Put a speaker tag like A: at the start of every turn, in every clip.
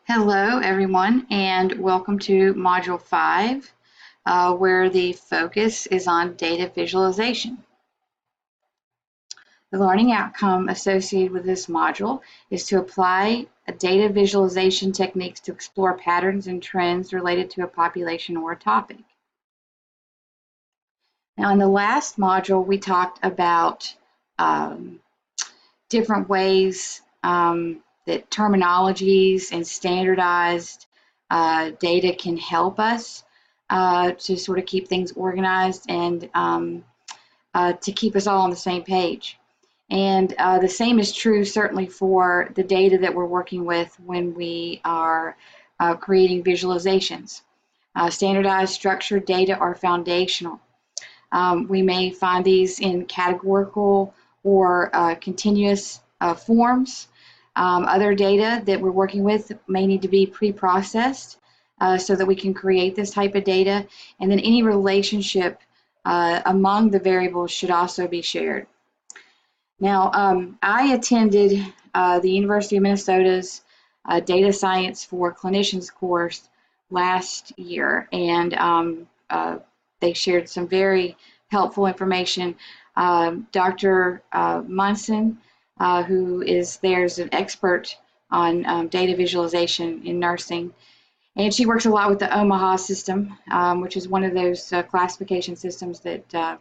A: Hello, everyone, and welcome to Module 5, where the focus is on data visualization. The learning outcome associated with this module is to apply data visualization techniques to explore patterns and trends related to a population or a topic. Now, in the last module, we talked about different ways that terminologies and standardized data can help us to sort of keep things organized and to keep us all on the same page. And the same is true certainly for the data that we're working with when we are creating visualizations. Standardized structured data are foundational. We may find these in categorical or continuous forms. Other data that we're working with may need to be pre-processed so that we can create this type of data. And then any relationship among the variables should also be shared. Now, I attended the University of Minnesota's Data Science for Clinicians course last year, and they shared some very helpful information. Dr. Munson, who is there as an expert on data visualization in nursing, and she works a lot with the Omaha system, which is one of those classification systems that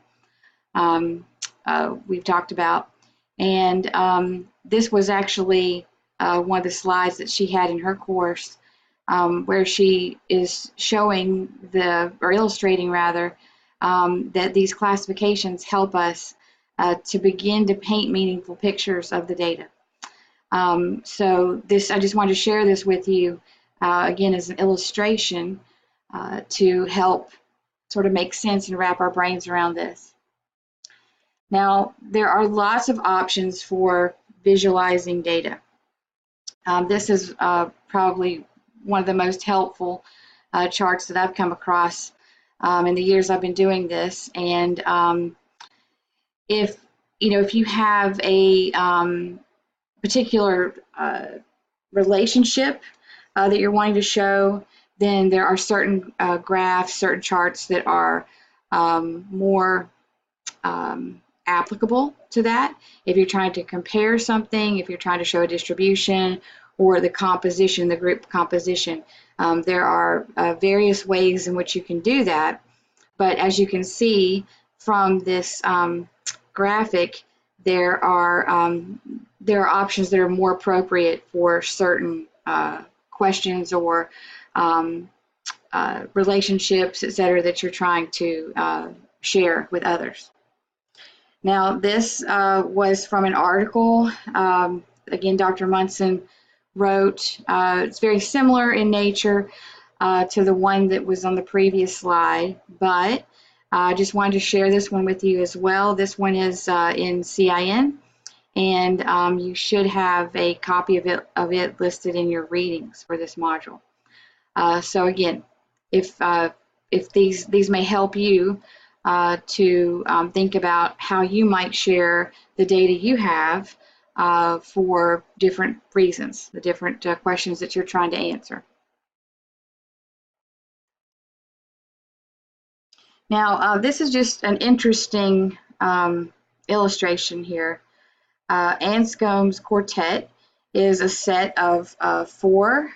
A: we've talked about. And this was actually one of the slides that she had in her course, where she is showing or illustrating rather, that these classifications help us to begin to paint meaningful pictures of the data. So I just wanted to share this with you again as an illustration to help sort of make sense and wrap our brains around this. Now, there are lots of options for visualizing data. This is probably one of the most helpful charts that I've come across in the years I've been doing this. And if you have a particular relationship that you're wanting to show, then there are certain graphs, certain charts that are more applicable to that. If you're trying to compare something, if you're trying to show a distribution or the composition, the group composition, there are various ways in which you can do that. But as you can see from this graphic, there are options that are more appropriate for certain questions or relationships, etc., that you're trying to share with others. Now, this was from an article. Again, Dr. Munson wrote. It's very similar in nature to the one that was on the previous slide, but I just wanted to share this one with you as well. This one is in CIN, and you should have a copy of it listed in your readings for this module. So again, if these may help you to think about how you might share the data you have for different reasons, the different questions that you're trying to answer. Now, this is just an interesting illustration here. Anscombe's quartet is a set of 4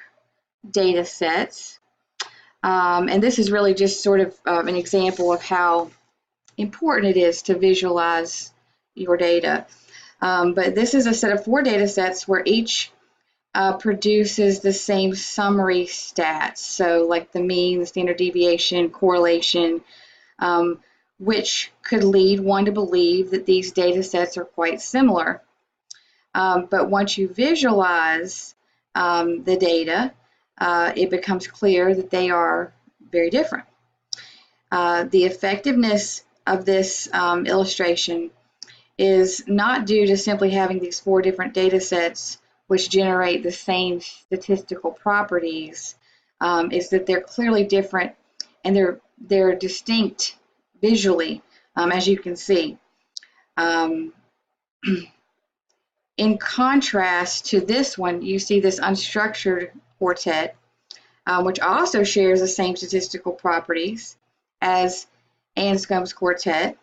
A: data sets. And this is really just sort of an example of how important it is to visualize your data. But this is a set of 4 data sets where each produces the same summary stats. So like the mean, the standard deviation, correlation, which could lead one to believe that these data sets are quite similar. But once you visualize the data, it becomes clear that they are very different. The effectiveness of this illustration is not due to simply having these 4 different data sets which generate the same statistical properties, is that they're clearly different and they're distinct visually, as you can see. In contrast to this one, you see this unstructured quartet, which also shares the same statistical properties as Anscombe's quartet,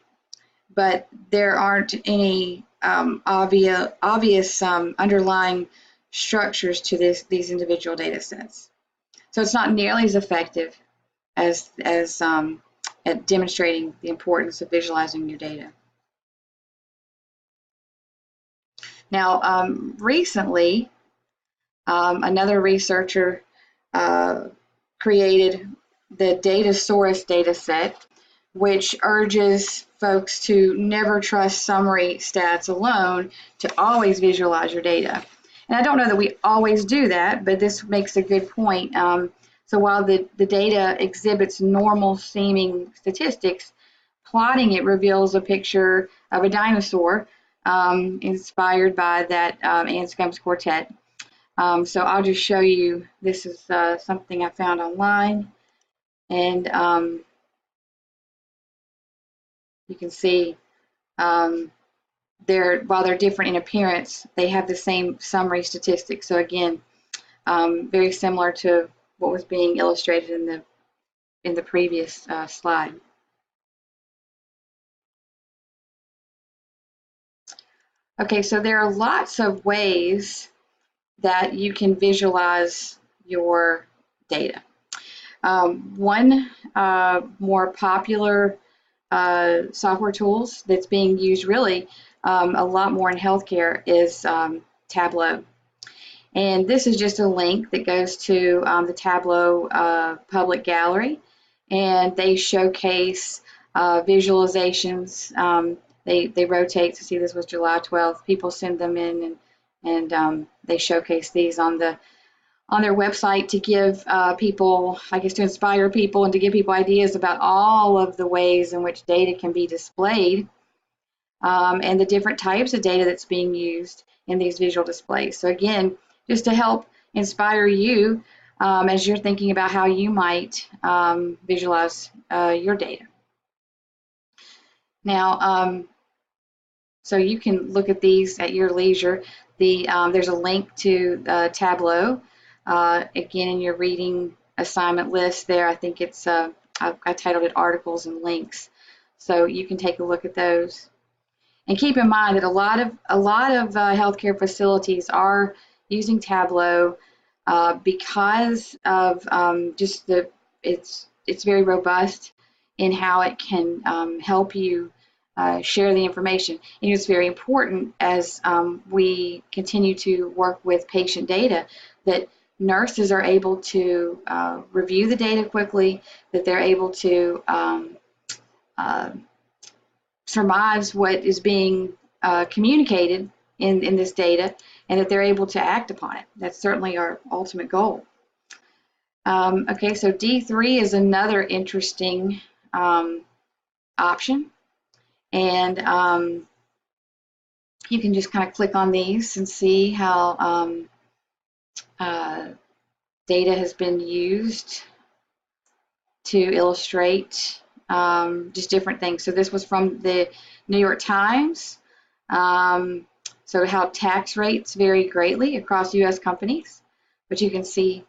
A: but there aren't any obvious underlying structures to these individual data sets. So it's not nearly as effective as at demonstrating the importance of visualizing your data. Now, recently, another researcher created the Datasaurus data set, which urges folks to never trust summary stats alone, to always visualize your data. And I don't know that we always do that, but this makes a good point. So while the data exhibits normal seeming statistics, plotting it reveals a picture of a dinosaur inspired by that Anscombe's quartet. So I'll just show you, this is something I found online, and you can see while they're different in appearance, they have the same summary statistics. So again, very similar to what was being illustrated in the previous slide. Okay, so there are lots of ways that you can visualize your data. One more popular software tools that's being used really a lot more in healthcare is Tableau. And this is just a link that goes to the Tableau public gallery, and they showcase visualizations. They rotate. To see, this was July 12th. People send them in, and they showcase these on their website to give people, I guess, to inspire people and to give people ideas about all of the ways in which data can be displayed, and the different types of data that's being used in these visual displays. So again, just to help inspire you as you're thinking about how you might visualize your data. Now, so you can look at these at your leisure. There's a link to Tableau. Again, in your reading assignment list there, I think it's I titled it Articles and Links. So you can take a look at those. And keep in mind that a lot of healthcare facilities are using Tableau because of just it's very robust in how it can help you share the information. And it's very important as we continue to work with patient data that nurses are able to review the data quickly, that they're able to surmise what is being communicated in this data, and that they're able to act upon it. That's certainly our ultimate goal. Okay, so D3 is another interesting option, and you can just kind of click on these and see how data has been used to illustrate just different things. So this was from the New York Times. So how tax rates vary greatly across U.S. companies, but you can see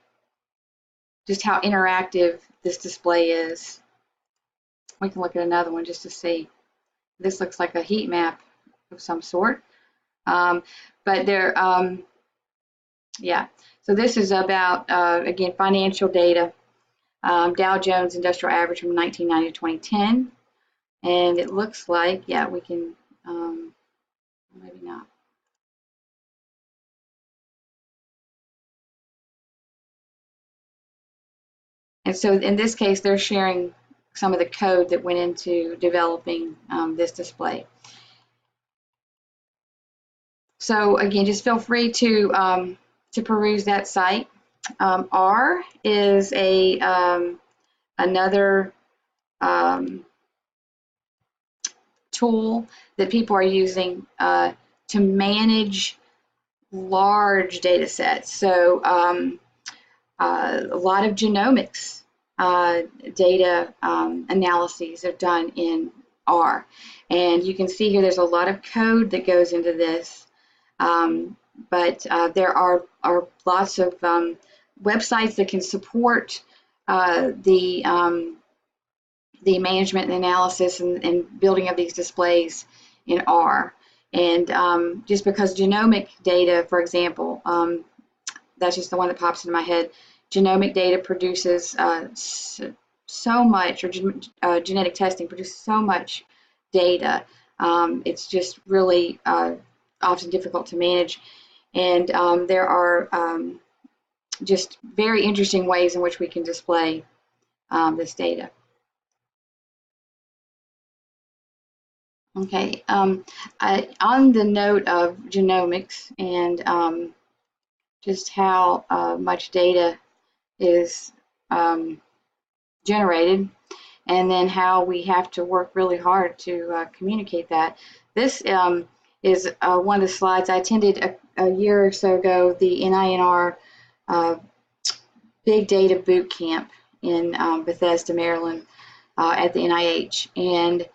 A: just how interactive this display is. We can look at another one just to see. This looks like a heat map of some sort, but there, yeah. So this is about again, financial data. Dow Jones Industrial Average from 1990 to 2010, and it looks like, yeah, we can, maybe not. And so in this case, they're sharing some of the code that went into developing this display. So again, just feel free to peruse that site. R is another tool that people are using to manage large data sets. So a lot of genomics data analyses are done in R. And you can see here there's a lot of code that goes into this, but there are lots of websites that can support the management and analysis and building of these displays in R. And just because genomic data, for example, that's just the one that pops into my head, genomic data produces so much, or genetic testing produces so much data. It's just really often difficult to manage. And there are just very interesting ways in which we can display this data. Okay, on the note of genomics and just how much data is generated, and then how we have to work really hard to communicate that. This is one of the slides. I attended a year or so ago the NINR Big Data Boot Camp in Bethesda, Maryland at the NIH, and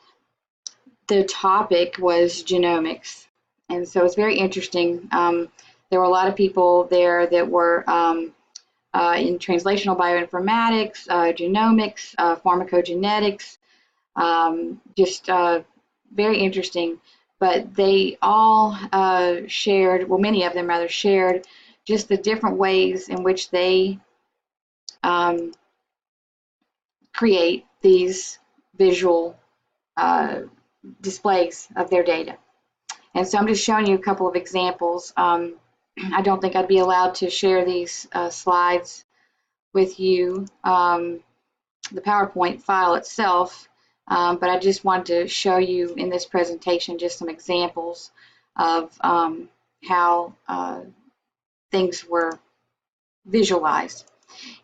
A: the topic was genomics, and so it's very interesting. There were a lot of people there that were in translational bioinformatics, genomics, pharmacogenetics, just very interesting. But they all shared, well, many of them rather, shared just the different ways in which they create these visual displays of their data. And so I'm just showing you a couple of examples. I don't think I'd be allowed to share these slides with you, the PowerPoint file itself, but I just wanted to show you in this presentation just some examples of how things were visualized.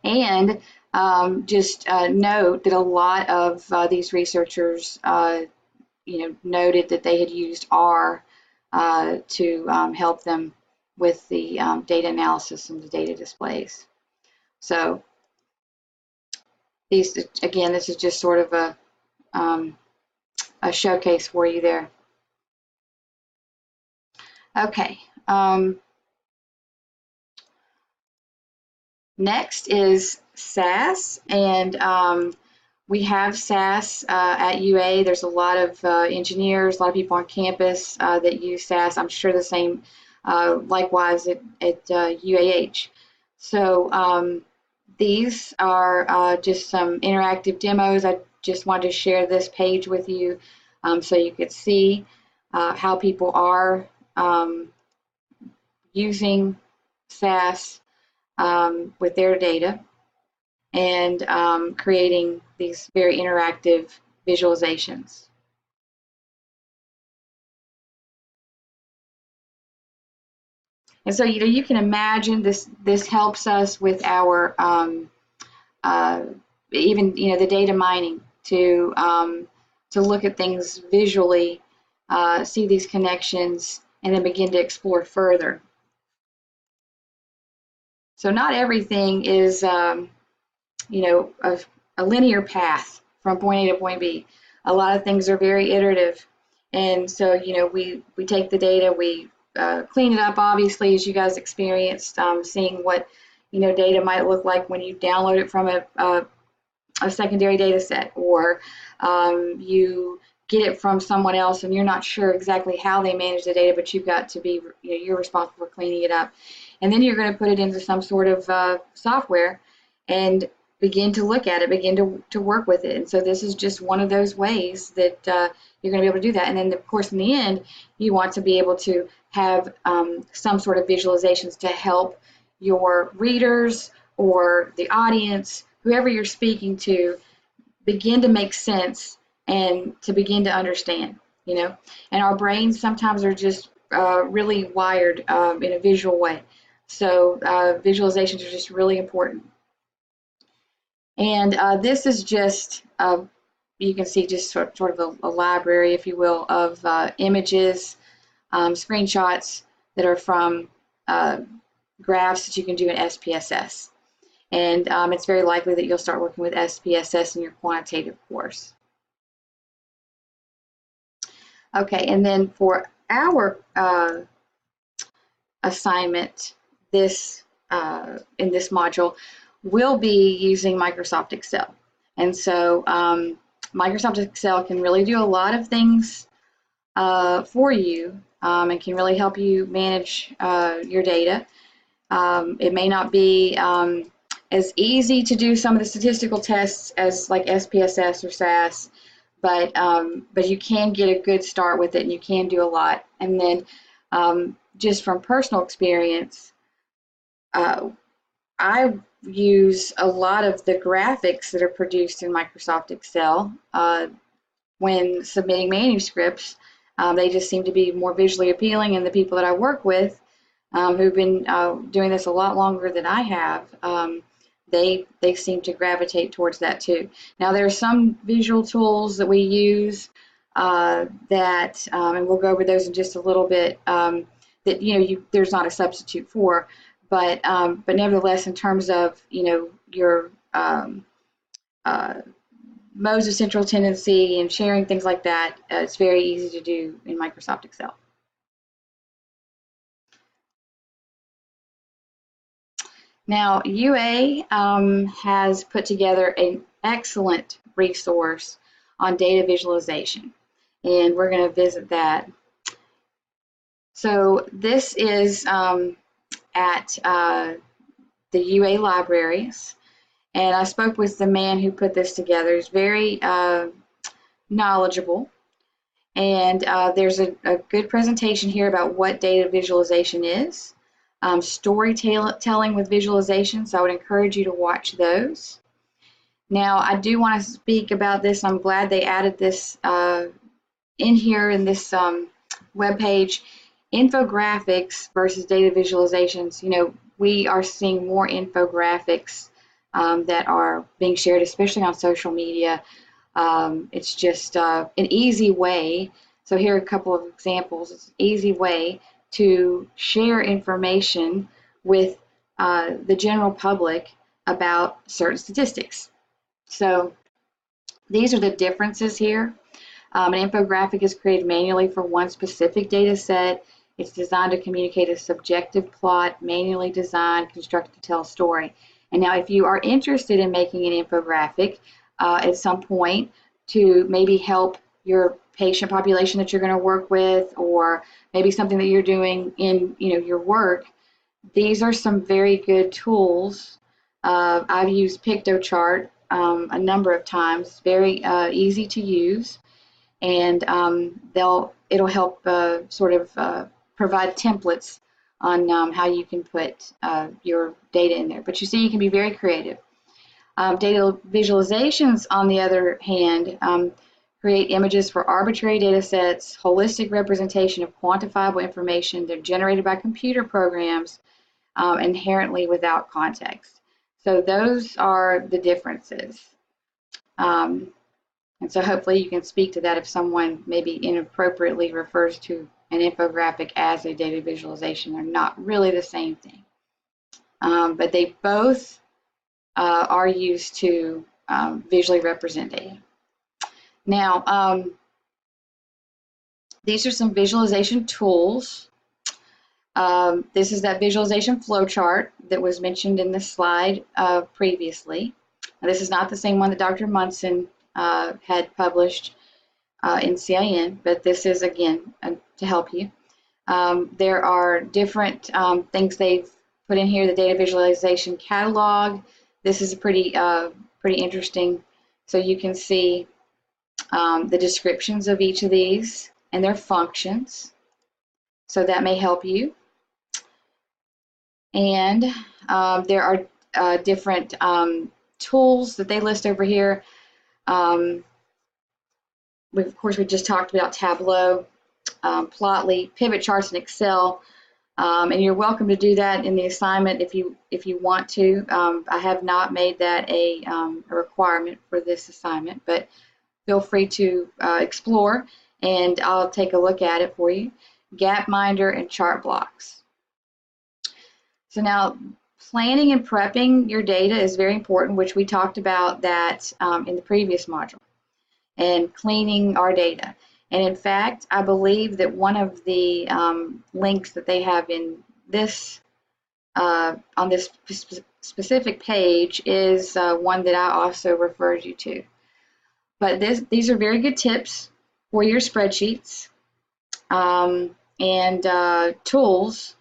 A: And just note that a lot of these researchers noted that they had used R to help them with the data analysis and the data displays. So these, again, this is just sort of a showcase for you there. Okay. Next is SAS, and we have SAS at UA. There's a lot of engineers, a lot of people on campus that use SAS. I'm sure the same likewise at UAH. So these are just some interactive demos. I just wanted to share this page with you so you could see how people are using SAS with their data and creating these very interactive visualizations. And so you can imagine this helps us with our even the data mining to look at things visually, see these connections, and then begin to explore further. So not everything is a linear path from point A to point B. A lot of things are very iterative, and so we take the data, we clean it up, obviously, as you guys experienced, seeing what data might look like when you download it from a secondary data set, or you get it from someone else and you're not sure exactly how they manage the data, but you've got to be, you're responsible for cleaning it up. And then you're going to put it into some sort of software and begin to look at it, begin to work with it. And so this is just one of those ways that you're going to be able to do that. And then, of course, in the end, you want to be able to have some sort of visualizations to help your readers or the audience, whoever you're speaking to, begin to make sense and to begin to understand, And our brains sometimes are just really wired in a visual way. So visualizations are just really important. And this is just, you can see just sort of a library, if you will, of images, screenshots that are from graphs that you can do in SPSS. And it's very likely that you'll start working with SPSS in your quantitative course. Okay, and then for our assignment this in this module will be using Microsoft Excel. And so Microsoft Excel can really do a lot of things for you and can really help you manage your data. It may not be as easy to do some of the statistical tests as like SPSS or SAS, but you can get a good start with it, and you can do a lot. And then just from personal experience, I use a lot of the graphics that are produced in Microsoft Excel when submitting manuscripts. They just seem to be more visually appealing, and the people that I work with who've been doing this a lot longer than I have, they seem to gravitate towards that too. Now there are some visual tools that we use that, and we'll go over those in just a little bit, that there's not a substitute for, but nevertheless, in terms of your modes of central tendency and sharing things like that, it's very easy to do in Microsoft Excel. Now, UA has put together an excellent resource on data visualization, and we're going to visit that. So this is at the UA libraries, and I spoke with the man who put this together. He's very knowledgeable, and there's a good presentation here about what data visualization is. Storytelling with visualization, so I would encourage you to watch those. Now, I do want to speak about this. I'm glad they added this in here in this web page. Infographics versus data visualizations. We are seeing more infographics that are being shared, especially on social media. It's just an easy way. So here are a couple of examples. It's an easy way to share information with the general public about certain statistics. So these are the differences here. An infographic is created manually for one specific data set. It's designed to communicate a subjective plot, manually designed, constructed to tell a story. And now if you are interested in making an infographic at some point to maybe help your patient population that you're going to work with, or maybe something that you're doing in your work, these are some very good tools. I've used Piktochart a number of times. Very easy to use, and it'll help sort of provide templates on how you can put your data in there. But you see, you can be very creative. Data visualizations, on the other hand, create images for arbitrary data sets, holistic representation of quantifiable information. They're generated by computer programs, inherently without context. So those are the differences. And so hopefully you can speak to that if someone maybe inappropriately refers to an infographic as a data visualization. They're not really the same thing. But they both are used to visually represent data. Now, these are some visualization tools. This is that visualization flowchart that was mentioned in the slide previously. Now, this is not the same one that Dr. Munson had published in CIN, but this is, again, to help you. There are different things they've put in here. The data visualization catalog. This is pretty interesting. So you can see the descriptions of each of these and their functions. So that may help you. And there are different tools that they list over here. Of course, we just talked about Tableau, Plotly, pivot charts in Excel, and you're welcome to do that in the assignment if you want to. I have not made that a requirement for this assignment, but feel free to explore, and I'll take a look at it for you. Gapminder and chart blocks. So now, planning and prepping your data is very important, which we talked about that in the previous module, and cleaning our data. And in fact, I believe that one of the links that they have in this on this specific page is one that I also referred you to. But these are very good tips for your spreadsheets and tools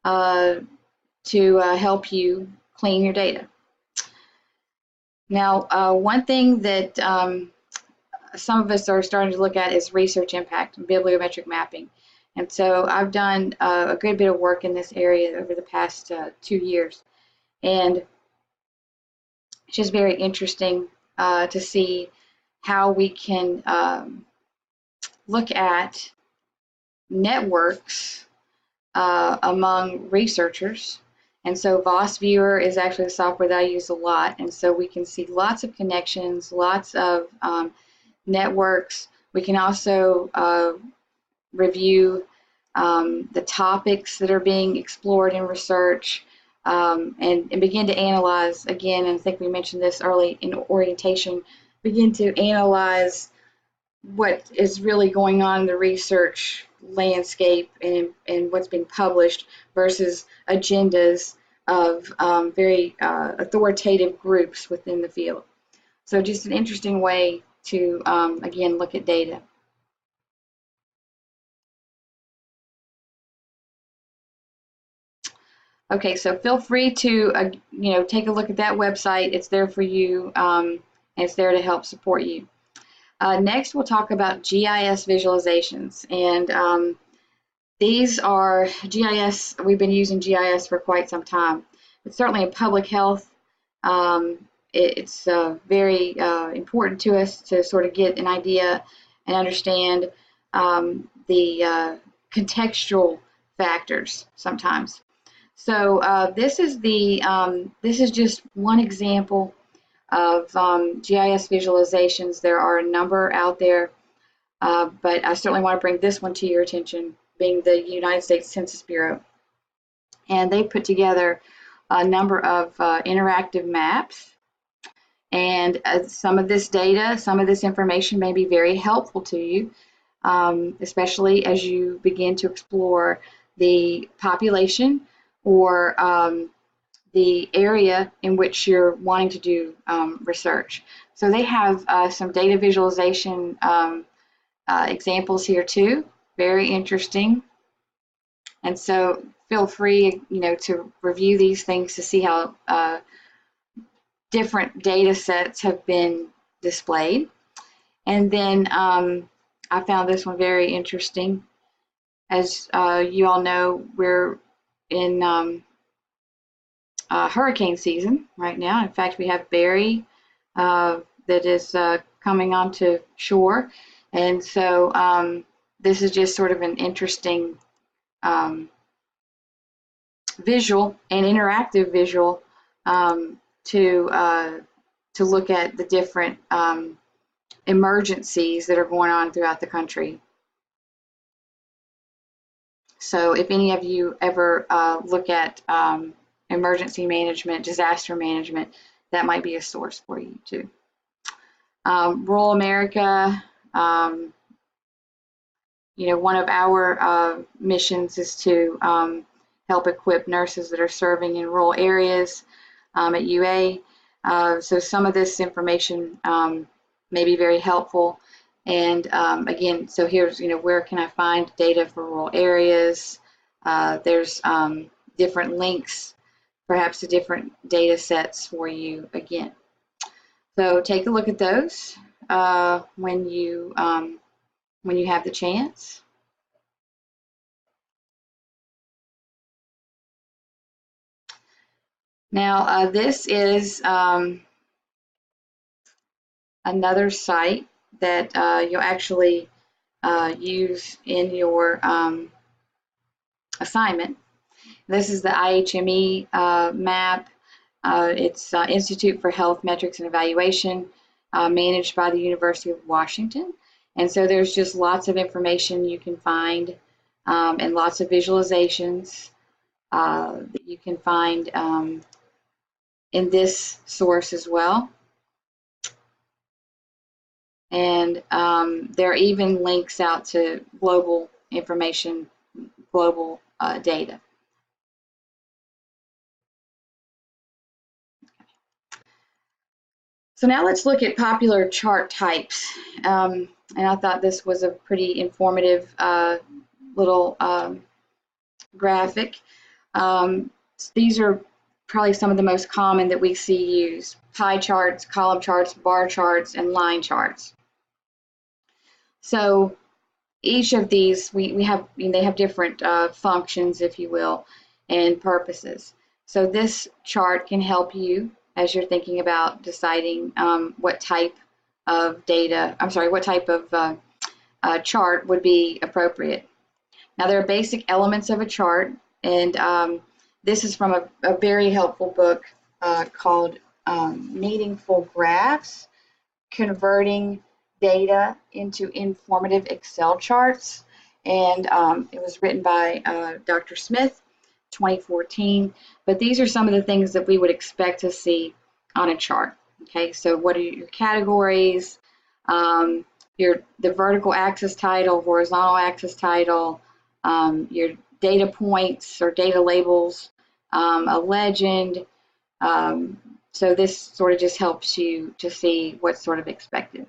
A: to help you clean your data. Now, one thing that some of us are starting to look at is research impact and bibliometric mapping. And so I've done a good bit of work in this area over the past 2 years. And it's just very interesting to see how we can look at networks among researchers. And so VOS Viewer is actually a software that I use a lot. And so we can see lots of connections, lots of networks. We can also review the topics that are being explored in research and begin to analyze, again, and I think we mentioned this early in orientation, begin to analyze what is really going on in the research landscape and what's being published versus agendas of very authoritative groups within the field. So just an interesting way to, again, look at data. Okay, so feel free to, take a look at that website. It's there for you, and it's there to help support you. Next, we'll talk about GIS visualizations. And these are GIS. We've been using GIS for quite some time. It's certainly in public health. It's very important to us to sort of get an idea and understand the contextual factors sometimes. So this is just one example of GIS visualizations. There are a number out there, but I certainly want to bring this one to your attention, being the United States Census Bureau. And they put together a number of interactive maps. And some of this data, some of this information may be very helpful to you, especially as you begin to explore the population or the area in which you're wanting to do research. So they have some data visualization examples here too, very interesting. And so feel free, to review these things to see how different data sets have been displayed. And then I found this one very interesting. As you all know, we're in hurricane season right now. In fact, we have Barry that is coming onto shore. And so this is just sort of an interesting visual and interactive visual to look at the different emergencies that are going on throughout the country. So if any of you ever look at emergency management, disaster management, that might be a source for you too. Rural America, one of our missions is to help equip nurses that are serving in rural areas at UA. So some of this information may be very helpful. And again, so here's, where can I find data for rural areas? There's different links, perhaps to different data sets for you again. So take a look at those when you have the chance. Now, this is another site that you'll actually use in your assignment. This is the IHME map. It's Institute for Health Metrics and Evaluation, managed by the University of Washington. And so there's just lots of information you can find and lots of visualizations that you can find in this source as well. And there are even links out to global information, global data. So now let's look at popular chart types. And I thought this was a pretty informative little graphic. These are probably some of the most common that we see used: pie charts, column charts, bar charts, and line charts. So each of these, they have different functions, if you will, and purposes. So this chart can help you as you're thinking about deciding what type of chart would be appropriate. Now, there are basic elements of a chart, and this is from a very helpful book called Meaningful Graphs: Converting Data into Informative Excel Charts. And it was written by Dr. Smith, 2014. But these are some of the things that we would expect to see on a chart. Okay, so what are your categories? The vertical axis title, horizontal axis title, your data points or data labels, a legend. So this sort of just helps you to see what's sort of expected.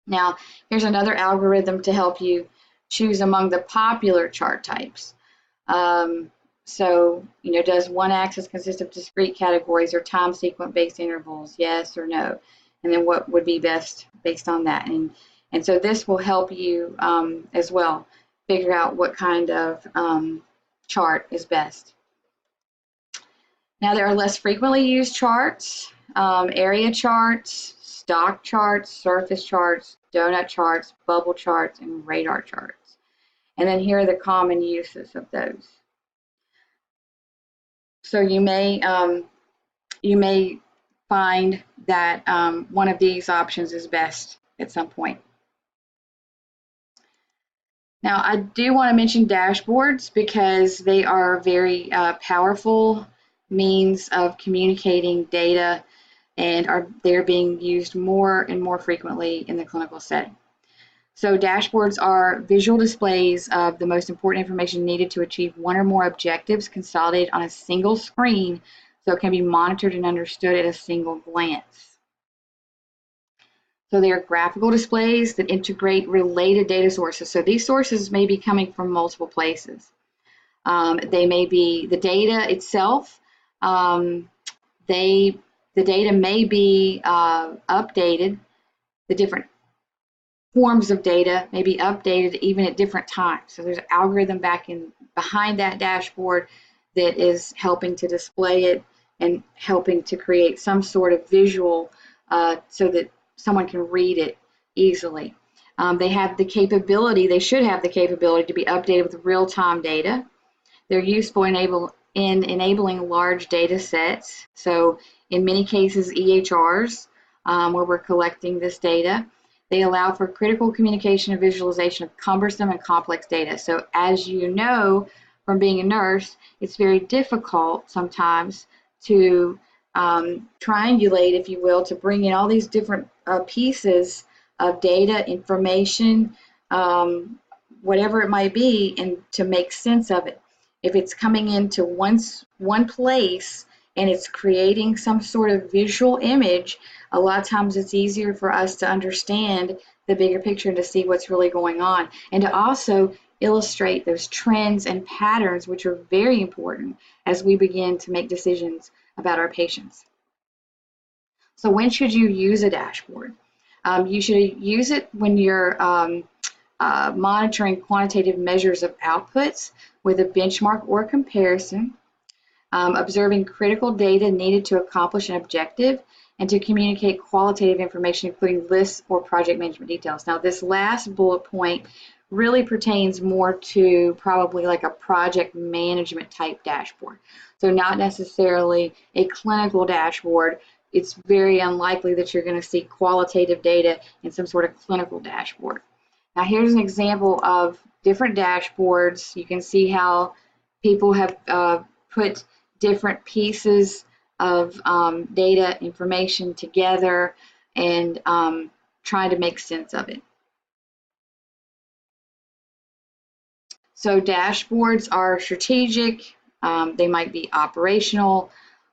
A: Now, here's another algorithm to help you choose among the popular chart types. So, does one axis consist of discrete categories or time sequence based intervals? Yes or no? And then what would be best based on that? And so this will help you as well figure out what kind of chart is best. Now, there are less frequently used charts: area charts, stock charts, surface charts, donut charts, bubble charts, and radar charts. And then here are the common uses of those. So you may find that one of these options is best at some point. Now, I do want to mention dashboards because they are very powerful means of communicating data, and they're being used more and more frequently in the clinical setting. So dashboards are visual displays of the most important information needed to achieve one or more objectives consolidated on a single screen, so it can be monitored and understood at a single glance. So they are graphical displays that integrate related data sources. So these sources may be coming from multiple places. They may be the data itself. The data may be updated. The different forms of data may be updated even at different times. So there's an algorithm behind that dashboard that is helping to display it and helping to create some sort of visual so that someone can read it easily. They should have the capability to be updated with real-time data. They're useful in enabling large data sets. So in many cases, EHRs, where we're collecting this data. They allow for critical communication and visualization of cumbersome and complex data. So as you know from being a nurse, it's very difficult sometimes to triangulate, if you will, to bring in all these different pieces of data, information, whatever it might be, and to make sense of it. If it's coming into one place and it's creating some sort of visual image, a lot of times it's easier for us to understand the bigger picture and to see what's really going on, and to also illustrate those trends and patterns, which are very important as we begin to make decisions about our patients. So when should you use a dashboard? You should use it when you're monitoring quantitative measures of outputs with a benchmark or comparison, observing critical data needed to accomplish an objective, and to communicate qualitative information, including lists or project management details. Now, this last bullet point really pertains more to probably like a project management type dashboard. So not necessarily a clinical dashboard. It's very unlikely that you're going to see qualitative data in some sort of clinical dashboard. Now, here's an example of different dashboards. You can see how people have put different pieces of data information together and trying to make sense of it. So dashboards are strategic, they might be operational,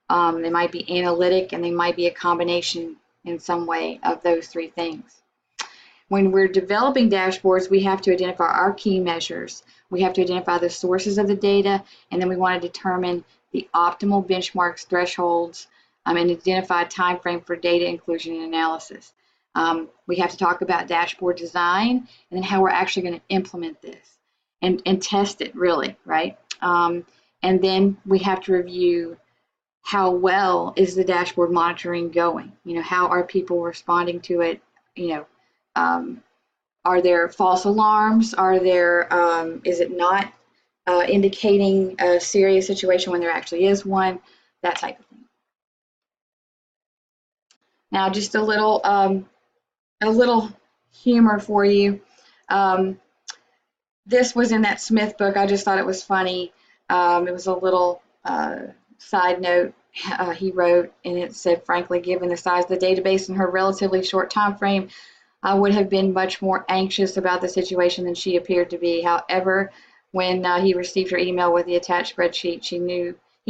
A: They might be analytic, and they might be a combination in some way of those three things. When we're developing dashboards, we have to identify our key measures. We have to identify the sources of the data, and then we want to determine the optimal benchmarks, thresholds, and identify a time frame for data inclusion and analysis. We have to talk about dashboard design and then how we're actually going to implement this and test it really, right? And then we have to review how well is the dashboard monitoring going? You know, how are people responding to it? You know, are there false alarms? Are there, is it not indicating a serious situation when there actually is one? That type of thing. Now, just a little humor for you. This was in that Smith book. I just thought it was funny. It was a little side note he wrote, and it said, frankly, given the size of the database and her relatively short time frame, I would have been much more anxious about the situation than she appeared to be. However, when he received her email with the attached spreadsheet, he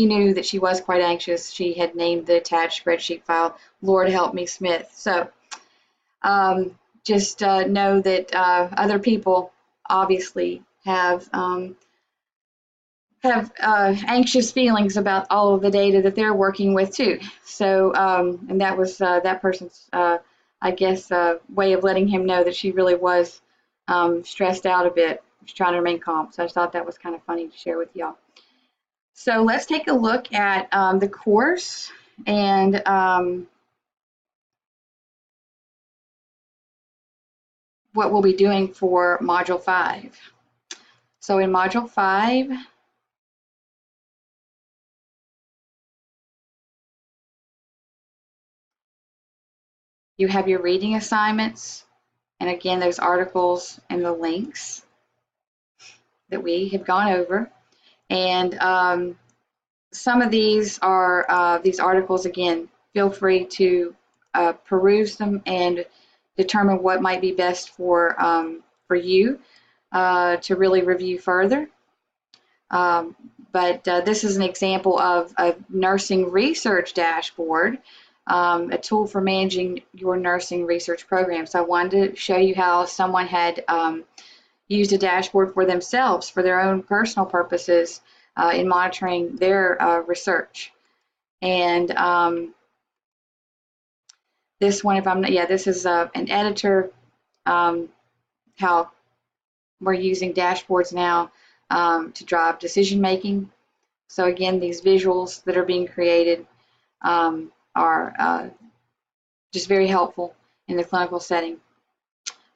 A: knew that she was quite anxious. She had named the attached spreadsheet file, Lord Help Me Smith. So just know that other people obviously have anxious feelings about all of the data that they're working with too. So, and that was that person's, I guess, way of letting him know that she really was stressed out a bit, trying to remain calm. So I thought that was kind of funny to share with y'all. So let's take a look at the course and what we'll be doing for Module 5. So in Module 5, you have your reading assignments, and again, those articles and the links that we have gone over. And some of these are these articles, again, feel free to peruse them and determine what might be best for you to really review further. But this is an example of a nursing research dashboard, a tool for managing your nursing research program. So I wanted to show you how someone had used a dashboard for themselves for their own personal purposes in monitoring their research. And this one, if I'm not, yeah, this is an editor, how we're using dashboards now to drive decision making. So again, these visuals that are being created are just very helpful in the clinical setting.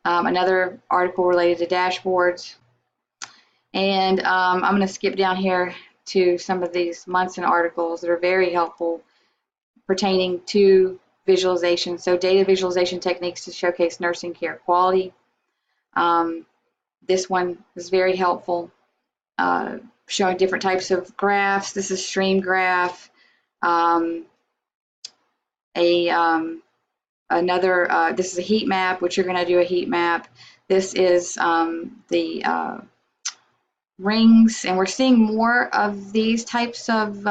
A: Another article related to dashboards. And I'm going to skip down here to some of these Munson articles that are very helpful pertaining to visualization. So data visualization techniques to showcase nursing care quality. This one is very helpful, showing different types of graphs. This is stream graph. Another, this is a heat map, which you're going to do a heat map. This is the rings, and we're seeing more of these types of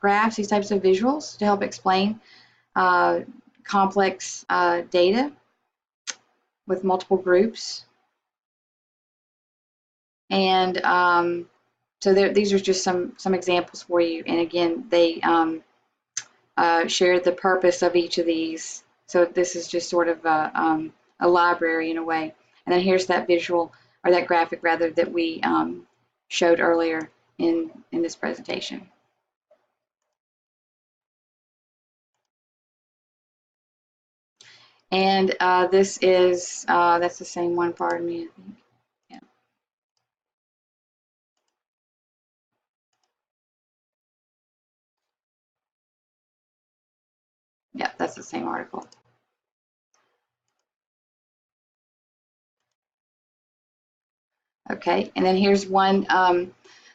A: graphs, these types of visuals to help explain complex data with multiple groups. And so these are just some examples for you. And again, they share the purpose of each of these. So this is just sort of a library in a way. And then here's that visual, or that graphic rather, that we showed earlier in this presentation. And this is, that's the same one, pardon me, I think. Yeah. Yeah, that's the same article. Okay, and then here's one.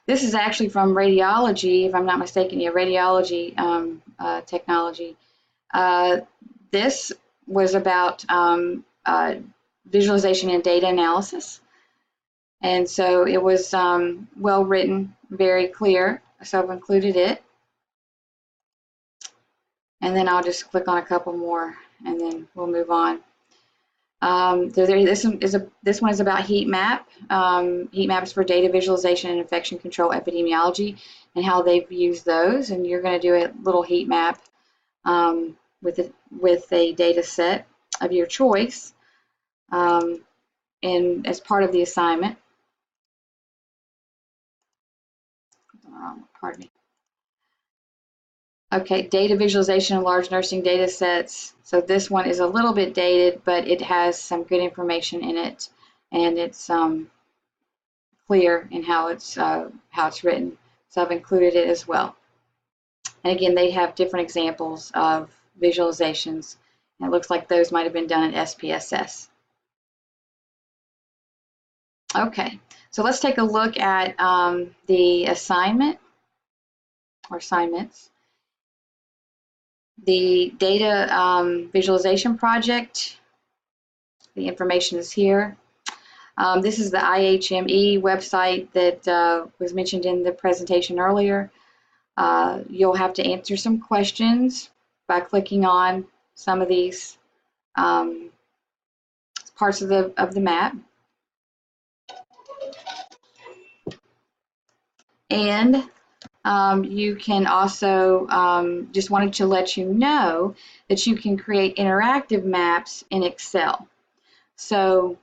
A: This is actually from radiology, if I'm not mistaken, yeah, radiology technology. This was about visualization and data analysis. And so it was well written, very clear, so I've included it. And then I'll just click on a couple more and then we'll move on. This one is about heat map. Heat maps for data visualization and infection control epidemiology and how they've used those. And you're going to do a little heat map with a data set of your choice and as part of the assignment. Pardon me. Okay, data visualization and large nursing data sets. So this one is a little bit dated, but it has some good information in it, and it's clear in how it's written. So I've included it as well. And again, they have different examples of visualizations. And it looks like those might have been done at SPSS. Okay, so let's take a look at the assignment or assignments. The data visualization project, the information is here. This is the IHME website that was mentioned in the presentation earlier. You'll have to answer some questions by clicking on some of these parts of the map. And you can also, just wanted to let you know that you can create interactive maps in Excel. So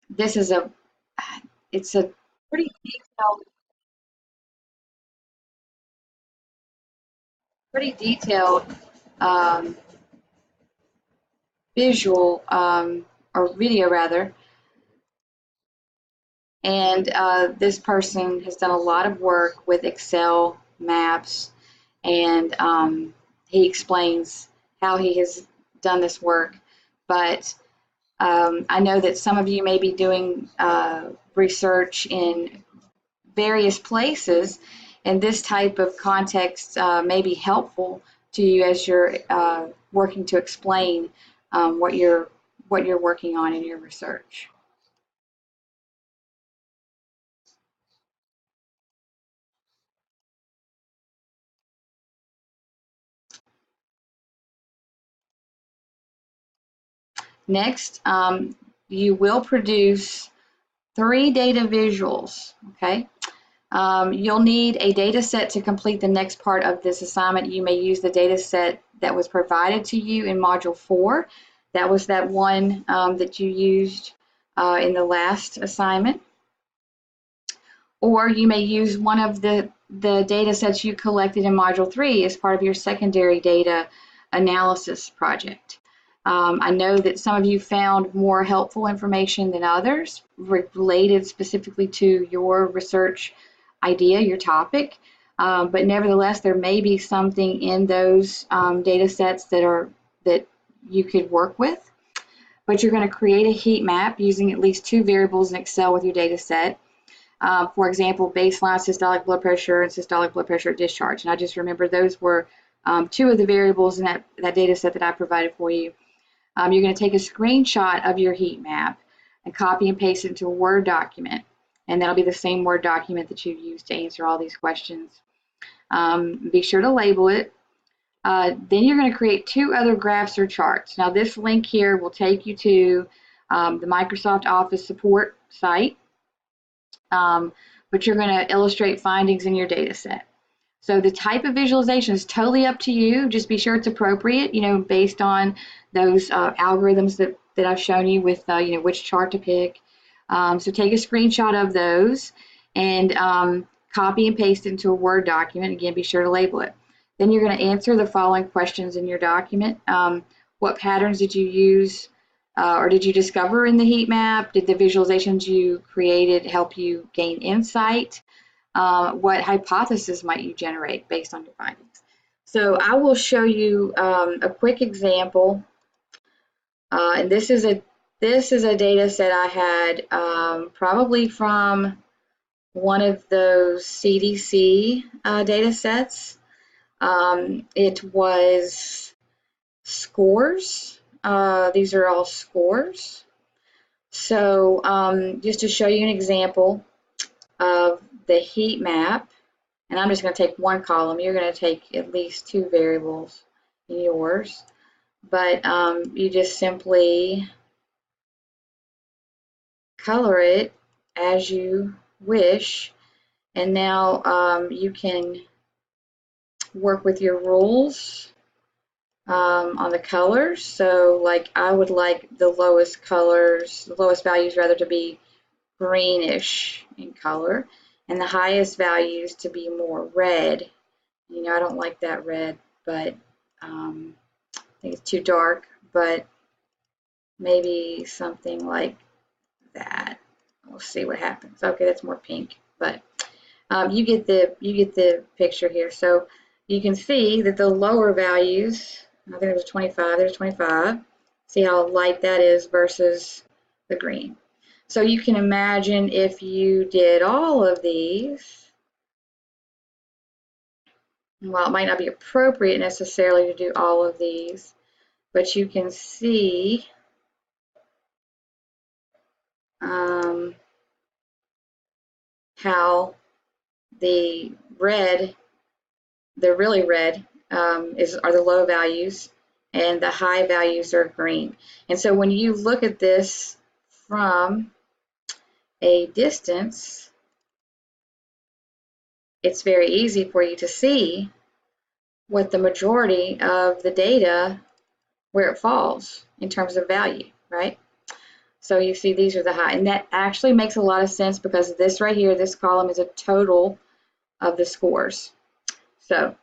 A: this is it's a pretty detailed visual or video rather. And this person has done a lot of work with Excel maps, and he explains how he has done this work. But I know that some of you may be doing research in various places, and this type of context may be helpful to you as you're working to explain what you're working on in your research. Next, you will produce 3 data visuals, okay? You'll need a data set to complete the next part of this assignment. You may use the data set that was provided to you in Module 4. That was that one that you used in the last assignment. Or you may use one of the data sets you collected in Module 3 as part of your secondary data analysis project. I know that some of you found more helpful information than others related specifically to your research idea, your topic, but nevertheless there may be something in those data sets that you could work with. But you're going to create a heat map using at least 2 variables in Excel with your data set. For example, baseline systolic blood pressure and systolic blood pressure at discharge. And I just remember those were 2 of the variables in that data set that I provided for you. You're going to take a screenshot of your heat map and copy and paste it into a Word document. And that'll be the same Word document that you used to answer all these questions. Be sure to label it. Then you're going to create 2 other graphs or charts. Now this link here will take you to the Microsoft Office support site, but you're going to illustrate findings in your data set. So the type of visualization is totally up to you. Just be sure it's appropriate, based on those algorithms that I've shown you with, which chart to pick. So take a screenshot of those and copy and paste into a Word document. Again, be sure to label it. Then you're going to answer the following questions in your document. What patterns did you use or did you discover in the heat map? Did the visualizations you created help you gain insight? What hypothesis might you generate based on your findings? So I will show you a quick example, and this is a data set I had probably from one of those CDC data sets. It was scores. These are all scores. So just to show you an example of the heat map and I'm just going to take one column. You're going to take at least two variables in yours, but you just simply color it as you wish, and now you can work with your rules on the colors. So like I would like the lowest colors, the lowest values rather, to be greenish in color, and the highest values to be more red. You know, I don't like that red, but I think it's too dark, but maybe something like that. We'll see what happens. Okay, that's more pink, but you get the picture here. So you can see that the lower values, I think there's 25, there's 25. See how light that is versus the green. So you can imagine if you did all of these, well, it might not be appropriate necessarily to do all of these, but you can see how the red, the really red, are the low values, and the high values are green. And so when you look at this from a distance, it's very easy for you to see what the majority of the data, where it falls in terms of value, right? So you see these are the high, and that actually makes a lot of sense because this right here, this column is a total of the scores. So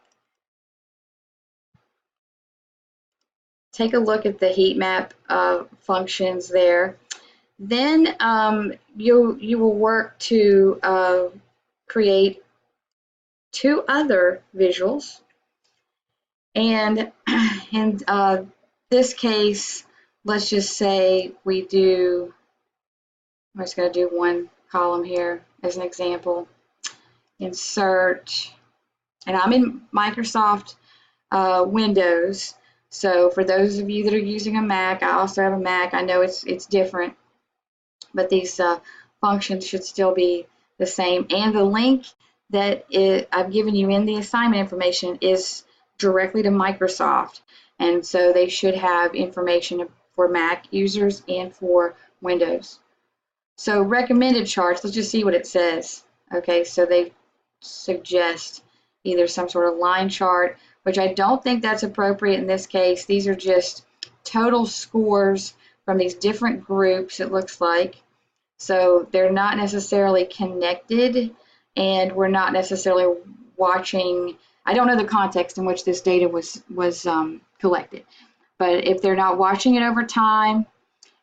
A: take a look at the heat map functions there. Then you will work to create two other visuals, and in this case, let's just say we do, I'm just going to do one column here as an example. Insert, and I'm in Microsoft Windows. So for those of you that are using a Mac, I also have a Mac. I know it's different, but these functions should still be the same. And the link that I've given you in the assignment information is directly to Microsoft. And so they should have information for Mac users and for Windows. So recommended charts, let's just see what it says. Okay, so they suggest either some sort of line chart, which I don't think that's appropriate in this case. These are just total scores from these different groups, it looks like. So they're not necessarily connected, and we're not necessarily watching. I don't know the context in which this data was collected, but if they're not watching it over time,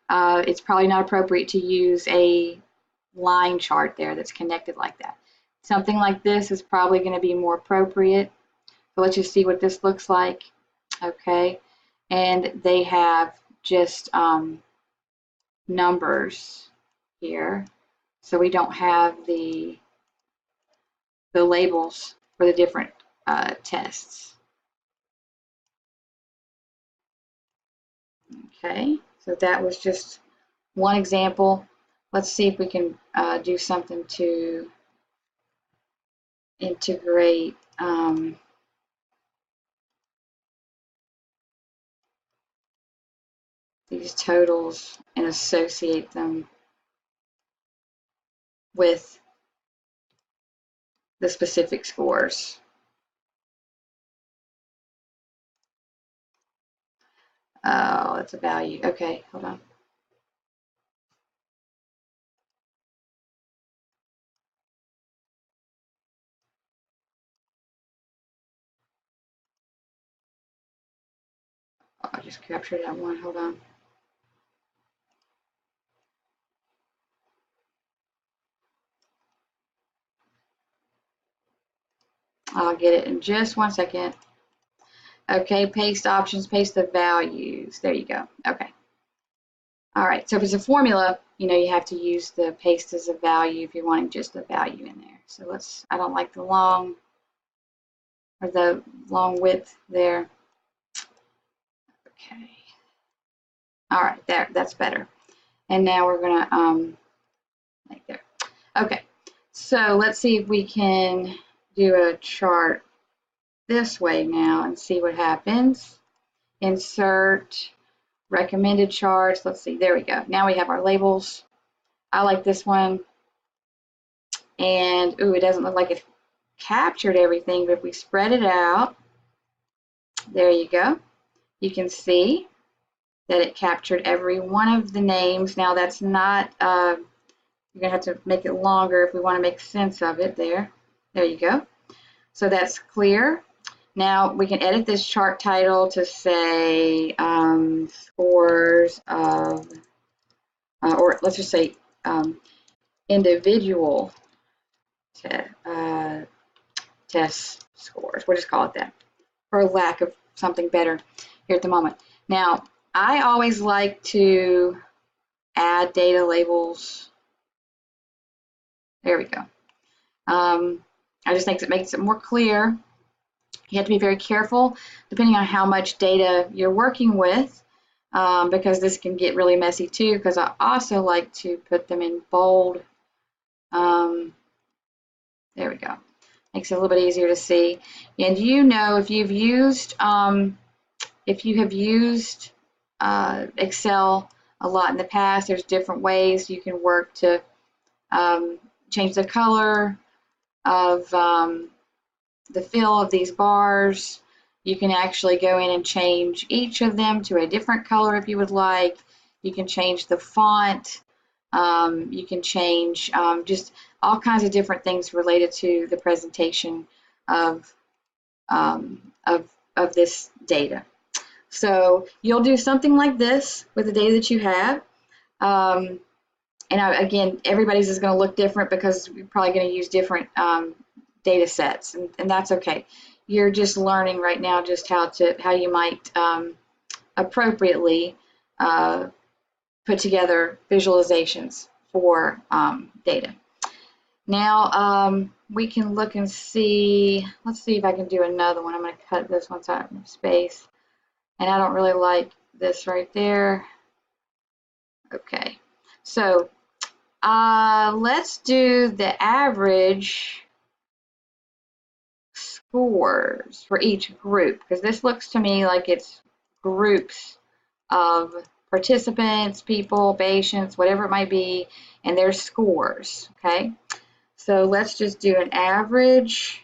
A: it's probably not appropriate to use a line chart there that's connected like that. Something like this is probably going to be more appropriate. So let's just see what this looks like. Okay, and they have just numbers here, so we don't have the labels for the different tests. Okay, so that was just one example. Let's see if we can do something to integrate these totals and associate them with the specific scores. Oh, that's a value. Okay, hold on. Oh, I just captured that one. Hold on. I'll get it in just one second. Okay, paste options, paste the values. There you go. Okay. All right, so if it's a formula, you know, you have to use the paste as a value if you're wanting just the value in there. So let's, I don't like the long, or the long width there. Okay. All right, there, that's better. And now we're gonna, right there. Okay, so let's see if we can do a chart this way now and see what happens. Insert recommended charts. Let's see, there we go. Now we have our labels. I like this one. And ooh, it doesn't look like it captured everything, but if we spread it out, there you go. You can see that it captured every one of the names. Now that's not, you're gonna have to make it longer if we want to make sense of it there. There you go. So that's clear. Now we can edit this chart title to say scores of, or let's just say individual test scores. We'll just call it that, for lack of something better here at the moment. Now, I always like to add data labels. There we go. I just think it makes it more clear. You have to be very careful depending on how much data you're working with, because this can get really messy too, because I also like to put them in bold. There we go. Makes it a little bit easier to see. And you know, if you've used, if you have used Excel a lot in the past, there's different ways you can work to change the color of the fill of these bars. You can actually go in and change each of them to a different color if you would like. You can change the font. You can change just all kinds of different things related to the presentation of this data. So you'll do something like this with the data that you have. And again, everybody's is going to look different because you're probably going to use different data sets, and that's okay. You're just learning right now just how you might appropriately put together visualizations for data. Now we can look and see. Let's see if I can do another one. I'm going to cut this one so I have space, and I don't really like this right there. Okay, so let's do the average scores for each group, because this looks to me like it's groups of participants, people, patients, whatever it might be, and their scores. Okay, so let's just do an average.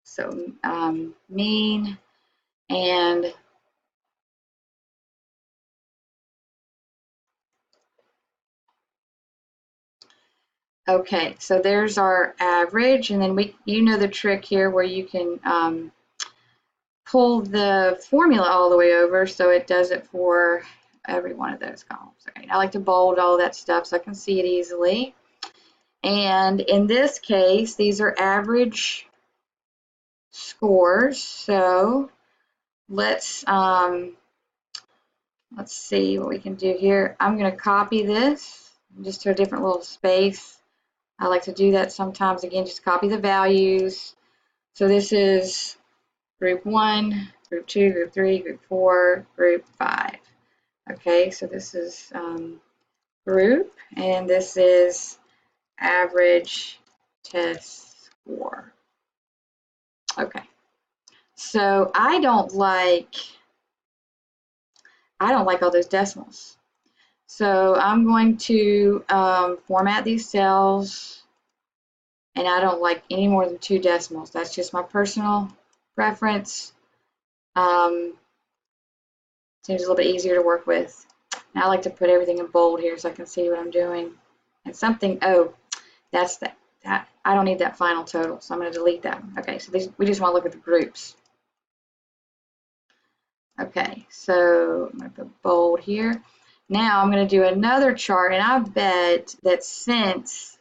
A: So mean and okay, so there's our average, and then you know the trick here where you can pull the formula all the way over so it does it for every one of those columns. Okay, I like to bold all that stuff so I can see it easily. And in this case, these are average scores. So let's see what we can do here. I'm going to copy this just to a different little space. I like to do that sometimes. Again, just copy the values. So this is group 1, group 2, group 3, group 4, group 5. Okay, so this is group, and this is average test score. Okay, so I don't like all those decimals. So I'm going to format these cells, and I don't like any more than 2 decimals. That's just my personal preference. Seems a little bit easier to work with. And I like to put everything in bold here so I can see what I'm doing. And something, oh, that's that. I don't need that final total, so I'm going to delete that. Okay, so we just want to look at the groups. Okay, so I'm going to put bold here. Now I'm going to do another chart, and I bet that since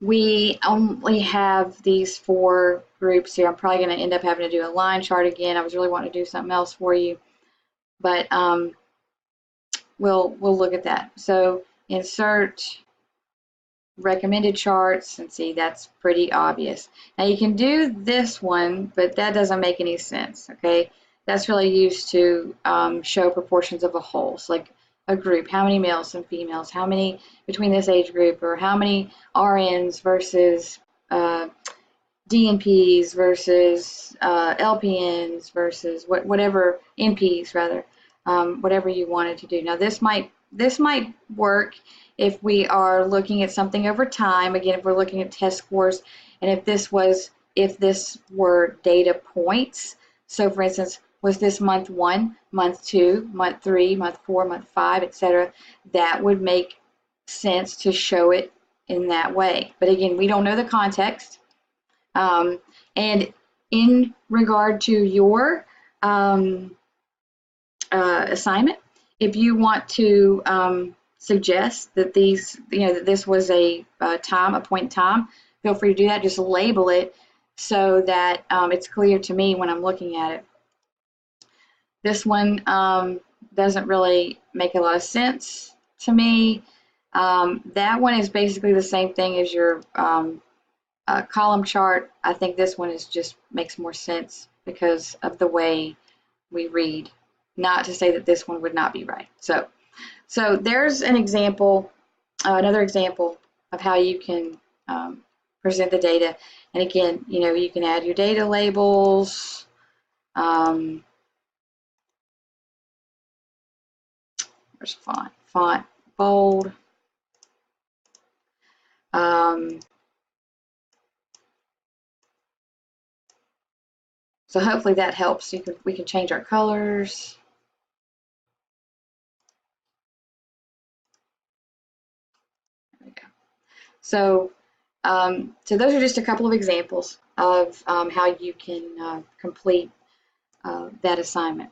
A: we only have these 4 groups here, I'm probably going to end up having to do a line chart again. I was really wanting to do something else for you, but we'll look at that. So insert recommended charts, and see, that's pretty obvious. Now you can do this one, but that doesn't make any sense. Okay, that's really used to show proportions of a whole. So like a group, how many males and females, how many between this age group, or how many RNs versus DNPs versus LPNs versus whatever NPs rather, whatever you wanted to do. Now this might work if we are looking at something over time. Again, if we're looking at test scores, and if this were data points. So for instance, was this month 1, month 2, month 3, month 4, month 5, etc. That would make sense to show it in that way. But again, we don't know the context. And in regard to your assignment, if you want to suggest that that this was a point in time, feel free to do that. Just label it so that it's clear to me when I'm looking at it. This one doesn't really make a lot of sense to me. That one is basically the same thing as your column chart. I think this one just makes more sense because of the way we read. Not to say that this one would not be right. So there's an example, another example of how you can present the data. And again, you can add your data labels. There's font bold. So hopefully that helps. We can change our colors. There we go. So those are just a couple of examples of how you can complete that assignment.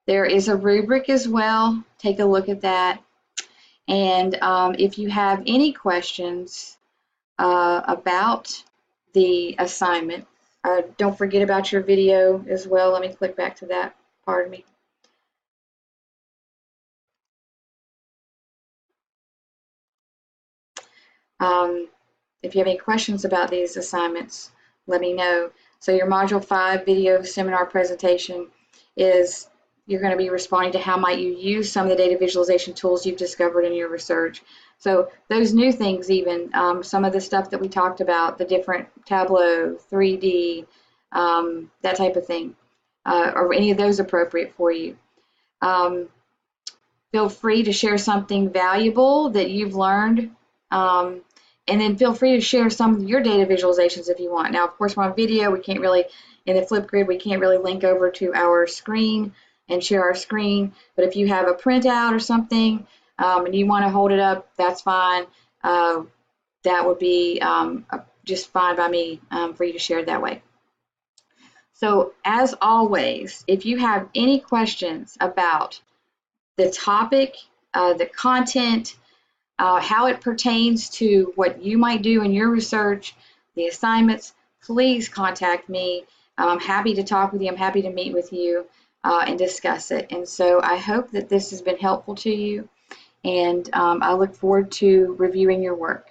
A: There is a rubric as well. Take a look at that. And if you have any questions about the assignment, don't forget about your video as well. Let me click back to that. Pardon me. If you have any questions about these assignments, let me know. So your Module 5 video seminar presentation is, you're going to be responding to how might you use some of the data visualization tools you've discovered in your research. So those new things, even some of the stuff that we talked about, the different Tableau, 3D, that type of thing, are any of those appropriate for you? Feel free to share something valuable that you've learned. And then feel free to share some of your data visualizations if you want. Now, of course, we're on video. We can't really, in the Flipgrid, we can't really link over to our screen and share our screen. But if you have a printout or something and you want to hold it up, that's fine. That would be just fine by me for you to share it that way. So as always, if you have any questions about the topic, the content, how it pertains to what you might do in your research, the assignments, please contact me. I'm happy to talk with you. I'm happy to meet with you and discuss it. And so I hope that this has been helpful to you, and I look forward to reviewing your work.